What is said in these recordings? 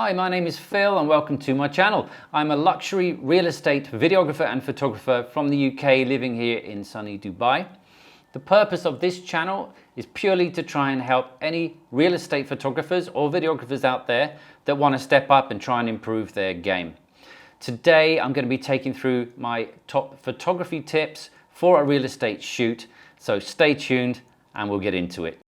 Hi, my name is Phil and welcome to my channel. I'm a luxury real estate videographer and photographer from the UK living here in sunny Dubai. The purpose of this channel is purely to try and help any real estate photographers or videographers out there that want to step up and try and improve their game. Today I'm going to be taking through my top photography tips for a real estate shoot, so stay tuned and we'll get into it.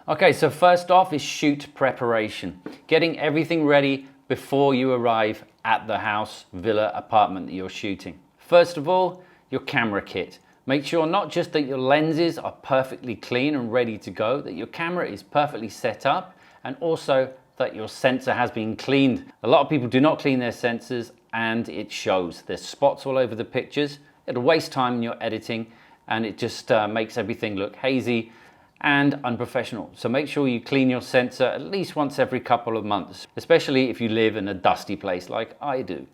Okay, so first off is shoot preparation. Getting everything ready before you arrive at the house, villa, apartment that you're shooting. First of all, your camera kit. Make sure not just that your lenses are perfectly clean and ready to go, that your camera is perfectly set up, and also that your sensor has been cleaned. A lot of people do not clean their sensors and it shows. There's spots all over the pictures. It'll waste time in your editing and it just makes everything look hazy and unprofessional. So make sure you clean your sensor at least once every couple of months, especially if you live in a dusty place like I do.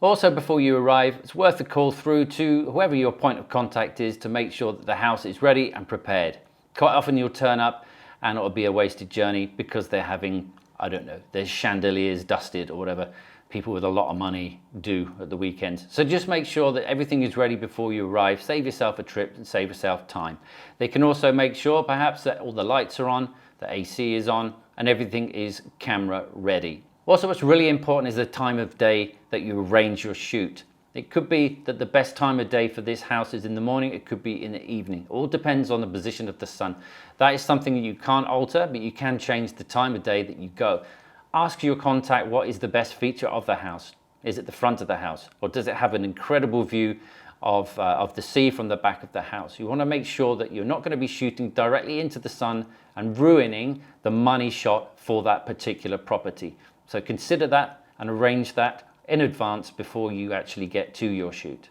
Also, before you arrive, it's worth a call through to whoever your point of contact is to make sure that the house is ready and prepared. Quite often you'll turn up and it'll be a wasted journey because they're having, I don't know, their chandeliers dusted or whatever people with a lot of money do at the weekends. So just make sure that everything is ready before you arrive. Save yourself a trip and save yourself time. They can also make sure perhaps that all the lights are on, the AC is on, and everything is camera ready. Also, what's really important is the time of day that you arrange your shoot. It could be that the best time of day for this house is in the morning, it could be in the evening. It all depends on the position of the sun. That is something that you can't alter, but you can change the time of day that you go. Ask your contact what is the best feature of the house. Is it the front of the house, or does it have an incredible view of the sea from the back of the house? You want to make sure that you're not going to be shooting directly into the sun and ruining the money shot for that particular property. So consider that and arrange that in advance before you actually get to your shoot.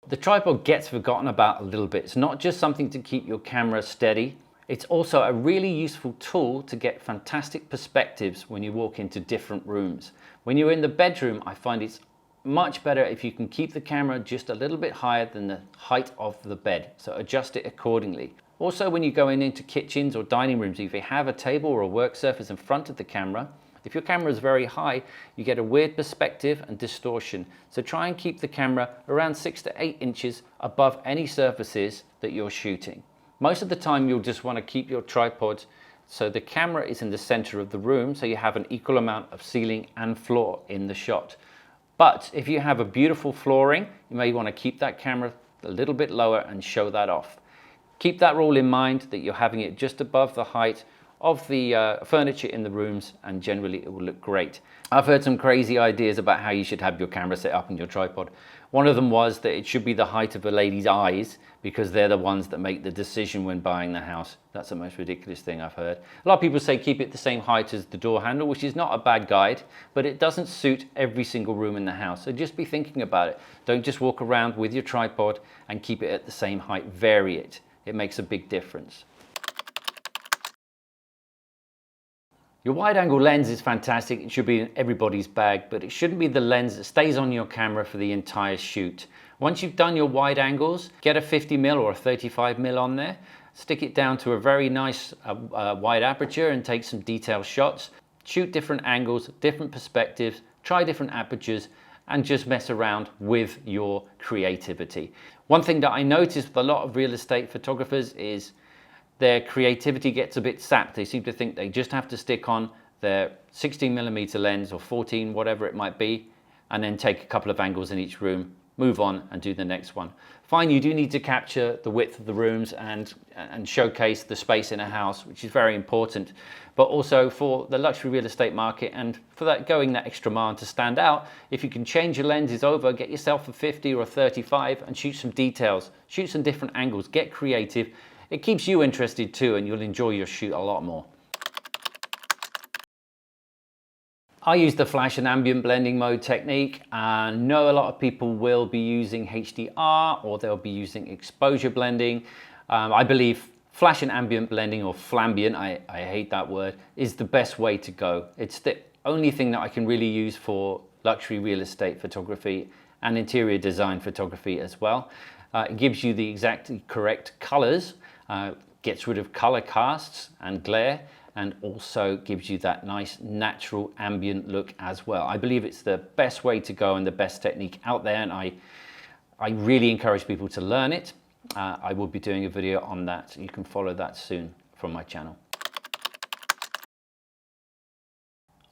The tripod gets forgotten about a little bit. It's not just something to keep your camera steady. It's also a really useful tool to get fantastic perspectives when you walk into different rooms. When you're in the bedroom, I find it's much better if you can keep the camera just a little bit higher than the height of the bed, so adjust it accordingly. Also, when you go into kitchens or dining rooms, if you have a table or a work surface in front of the camera, if your camera is very high, you get a weird perspective and distortion. So try and keep the camera around 6 to 8 inches above any surfaces that you're shooting. Most of the time you'll just want to keep your tripod so the camera is in the center of the room, so you have an equal amount of ceiling and floor in the shot. But if you have a beautiful flooring, you may want to keep that camera a little bit lower and show that off. Keep that rule in mind, that you're having it just above the height of the furniture in the rooms, and generally it will look great. I've heard some crazy ideas about how you should have your camera set up in your tripod. One of them was that it should be the height of a lady's eyes because they're the ones that make the decision when buying the house. That's the most ridiculous thing I've heard. A lot of people say keep it the same height as the door handle, which is not a bad guide, but it doesn't suit every single room in the house. So just be thinking about it. Don't just walk around with your tripod and keep it at the same height. Vary it. It makes a big difference. Your wide angle lens is fantastic. It should be in everybody's bag, but it shouldn't be the lens that stays on your camera for the entire shoot. Once you've done your wide angles, get a 50mm or a 35mm on there, stick it down to a very nice wide aperture and take some detailed shots. Shoot different angles, different perspectives, try different apertures, and just mess around with your creativity. One thing that I noticed with a lot of real estate photographers is their creativity gets a bit sapped. They seem to think they just have to stick on their 16mm lens or 14, whatever it might be, and then take a couple of angles in each room, move on and do the next one. Fine, you do need to capture the width of the rooms and showcase the space in a house, which is very important. But also for the luxury real estate market and for that going that extra mile to stand out, if you can change your lenses over, get yourself a 50 or a 35 and shoot some details, shoot some different angles, get creative. It keeps you interested too, and you'll enjoy your shoot a lot more. I use the flash and ambient blending mode technique. I know a lot of people will be using HDR or they'll be using exposure blending. I believe Flash and ambient blending, or flambient, I hate that word, is the best way to go. It's the only thing that I can really use for luxury real estate photography and interior design photography as well. It gives you the exactly correct colors, gets rid of color casts and glare, and also gives you that nice natural ambient look as well. I believe it's the best way to go and the best technique out there, and I really encourage people to learn it. I will be doing a video on that. You can follow that soon from my channel.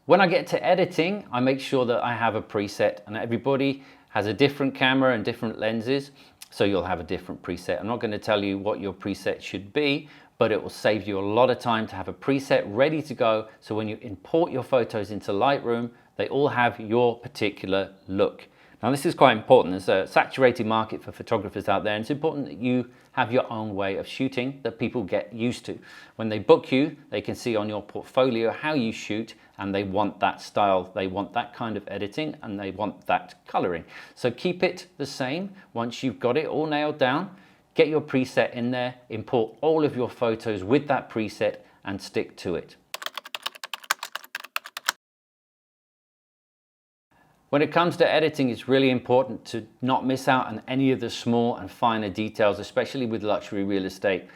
When I get to editing, I make sure that I have a preset, and everybody has a different camera and different lenses, so you'll have a different preset. I'm not going to tell you what your preset should be, but it will save you a lot of time to have a preset ready to go, so when you import your photos into Lightroom, they all have your particular look. Now this is quite important. There's a saturated market for photographers out there, and it's important that you have your own way of shooting that people get used to. When they book you, they can see on your portfolio how you shoot, and they want that style, they want that kind of editing, and they want that coloring. So keep it the same. Once you've got it all nailed down, get your preset in there, import all of your photos with that preset, and stick to it. When it comes to editing, it's really important to not miss out on any of the small and finer details, especially with luxury real estate.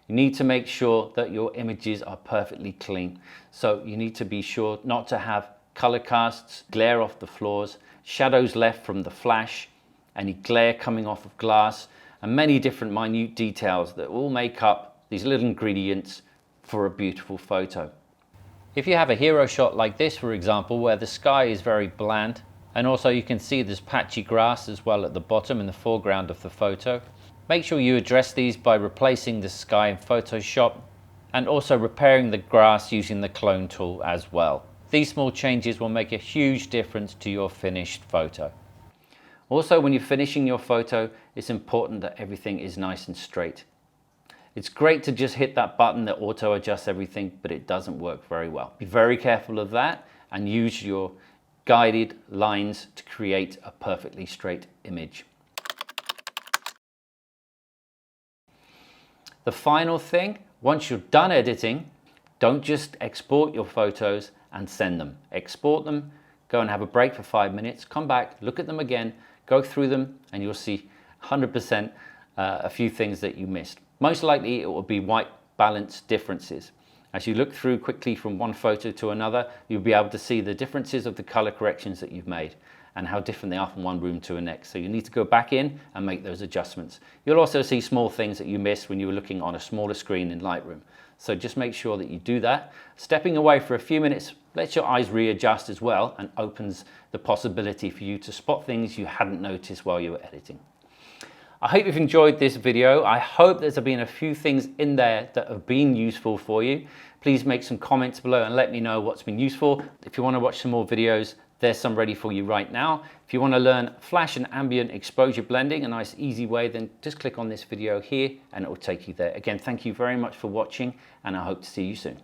You need to make sure that your images are perfectly clean. So you need to be sure not to have color casts, glare off the floors, shadows left from the flash, any glare coming off of glass, and many different minute details that all make up these little ingredients for a beautiful photo. If you have a hero shot like this, for example, where the sky is very bland, and also you can see there's patchy grass as well at the bottom in the foreground of the photo, make sure you address these by replacing the sky in Photoshop and also repairing the grass using the clone tool as well. These small changes will make a huge difference to your finished photo. Also, when you're finishing your photo, it's important that everything is nice and straight. It's great to just hit that button that auto adjusts everything, but it doesn't work very well. Be very careful of that and use your guided lines to create a perfectly straight image. The final thing, once you're done editing, don't just export your photos and send them. Export them, go and have a break for 5 minutes, come back, look at them again, go through them, and you'll see 100% a few things that you missed. Most likely it will be white balance differences. As you look through quickly from one photo to another, you'll be able to see the differences of the color corrections that you've made and how different they are from one room to the next. So you need to go back in and make those adjustments. You'll also see small things that you missed when you were looking on a smaller screen in Lightroom. So just make sure that you do that. Stepping away for a few minutes lets your eyes readjust as well and opens the possibility for you to spot things you hadn't noticed while you were editing. I hope you've enjoyed this video. I hope there's been a few things in there that have been useful for you. Please make some comments below and let me know what's been useful. If you want to watch some more videos, there's some ready for you right now. If you want to learn flash and ambient exposure blending, a nice easy way, then just click on this video here and it will take you there. Again, thank you very much for watching, and I hope to see you soon.